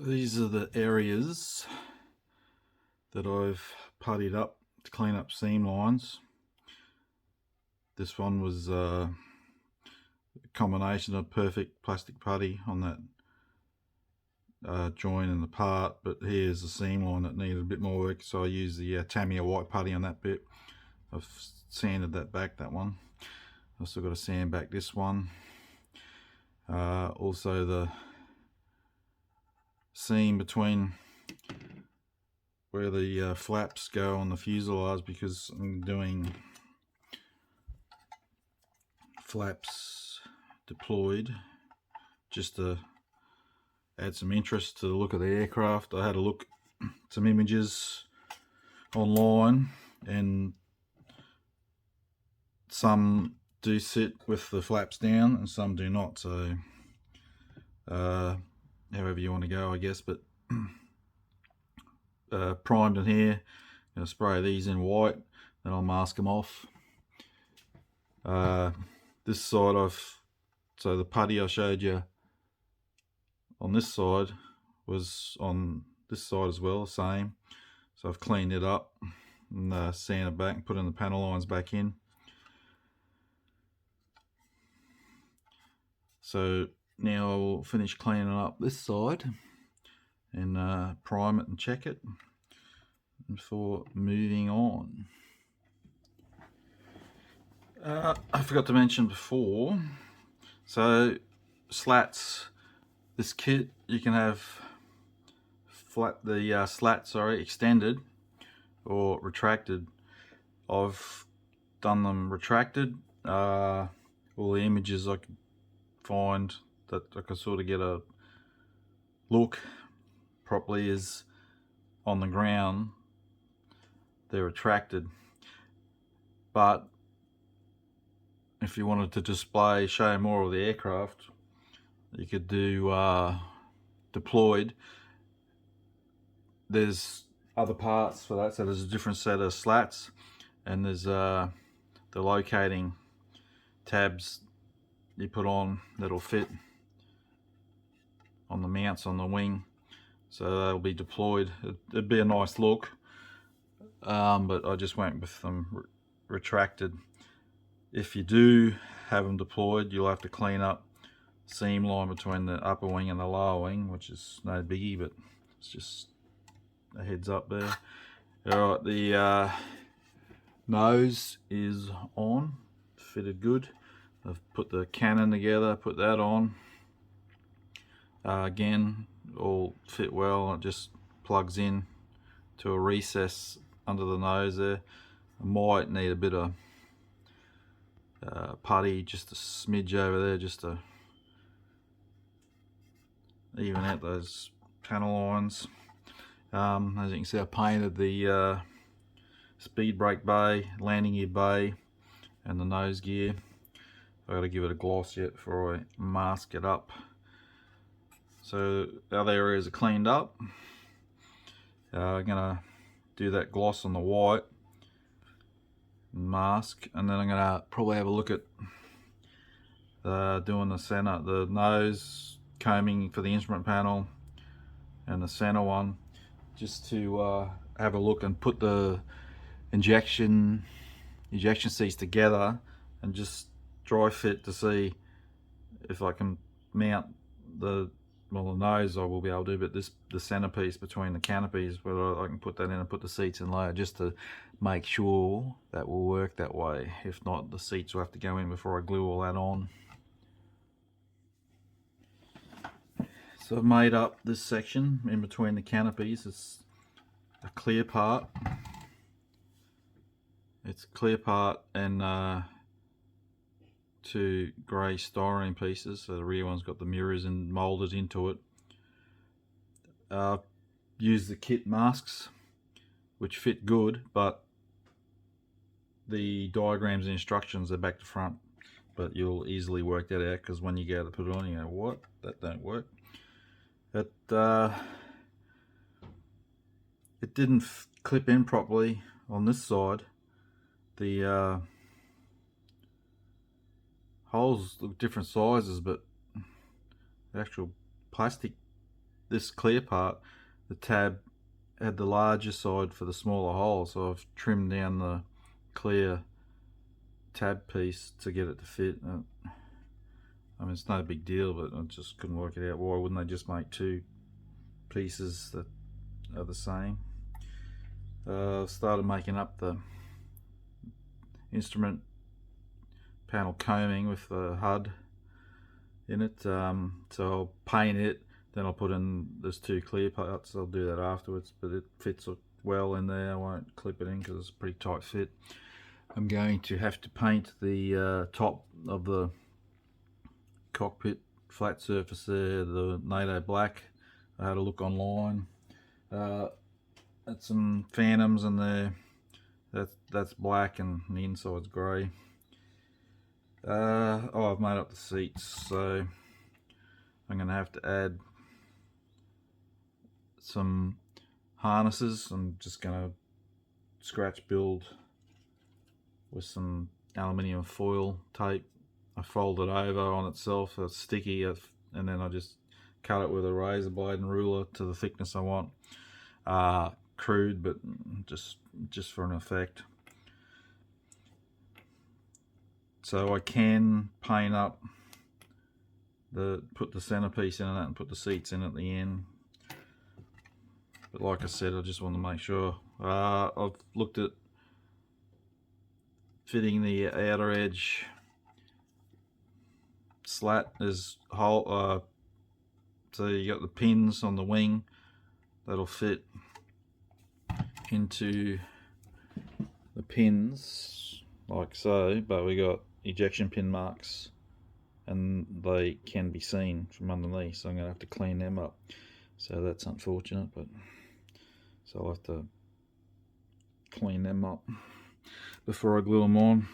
These are the areas that I've puttied up to clean up seam lines. This one was a combination of perfect plastic putty on that join and the part, but here's a seam line that needed a bit more work, so I used the Tamiya white putty on that bit. I've sanded that back, that one. I've still got to sand back this one. Also the seam between where the flaps go on the fuselage, because I'm doing flaps deployed just to add some interest to the look of the aircraft. I had a look at some images online, and some do sit with the flaps down and some do not, so however you want to go, I guess. But primed in here, I'm going to spray these in white, then I'll mask them off. This side so the putty I showed you on this side was on this side as well, same. So I've cleaned it up and sanded it back and put in the panel lines back in. So now I will finish cleaning up this side and prime it and check it before moving on. I forgot to mention before, so slats, this kit you can have slats extended or retracted. I've done them retracted. All the images I could find that I could sort of get a look properly is on the ground, they're retracted. But if you wanted to show more of the aircraft, you could do deployed. There's other parts for that, so there's a different set of slats, and there's the locating tabs you put on that'll fit on the mounts on the wing, so they'll be deployed. It'd be a nice look, but I just went with them retracted. If you do have them deployed, you'll have to clean up seam line between the upper wing and the lower wing, which is no biggie, but it's just a heads up there. Alright, the nose is on, fitted good. I've put the cannon together, put that on. Again, all fit well. It just plugs in to a recess under the nose there. I might need a bit of putty, just a smidge over there, just to even out those panel lines. As you can see, I painted the speed brake bay, landing gear bay, and the nose gear. I've got to give it a gloss yet before I mask it up. So the other areas are cleaned up. I'm gonna do that gloss on the white, mask, and then I'm gonna probably have a look at doing the center, the nose combing for the instrument panel, and the center one, just to have a look and put the ejection seats together and just dry fit to see if I can mount the nose I will be able to, but the centerpiece between the canopies, whether I can put that in and put the seats in later, just to make sure that will work that way. If not, the seats will have to go in before I glue all that on. So I've made up this section in between the canopies. It's a clear part. It's a clear part and two grey styrene pieces. So the rear one's got the mirrors and moulded into it. Use the kit masks, which fit good, but the diagrams and instructions are back to front. But you'll easily work that out, because when you go to put it on, you go, what? That don't work. It didn't clip in properly on this side. The holes look different sizes, but the actual plastic this clear part, the tab had the larger side for the smaller hole, so I've trimmed down the clear tab piece to get it to fit. I mean, it's no big deal, but I just couldn't work it out. Why wouldn't they just make two pieces that are the same? I've started making up the instrument panel combing with the HUD in it, so I'll paint it, then I'll put in those two clear parts. I'll do that afterwards, but it fits well in there. I won't clip it in because it's a pretty tight fit. I'm going to have to paint the top of the cockpit flat surface there, the NATO black. I had a look online at some Phantoms, and that's black and the inside's grey. Oh, I've made up the seats, so I'm going to have to add some harnesses. I'm just going to scratch build with some aluminium foil tape. I fold it over on itself, so it's sticky, and then I just cut it with a razor blade and ruler to the thickness I want. Crude, but just for an effect. So I can paint up put the centerpiece in it and put the seats in at the end. But like I said, I just want to make sure. I've looked at fitting the outer edge slat as whole. So you got the pins on the wing that'll fit into the pins like so, but we got ejection pin marks and they can be seen from underneath, so I'm going to have to clean them up. So that's unfortunate, but so I'll have to clean them up before I glue them on.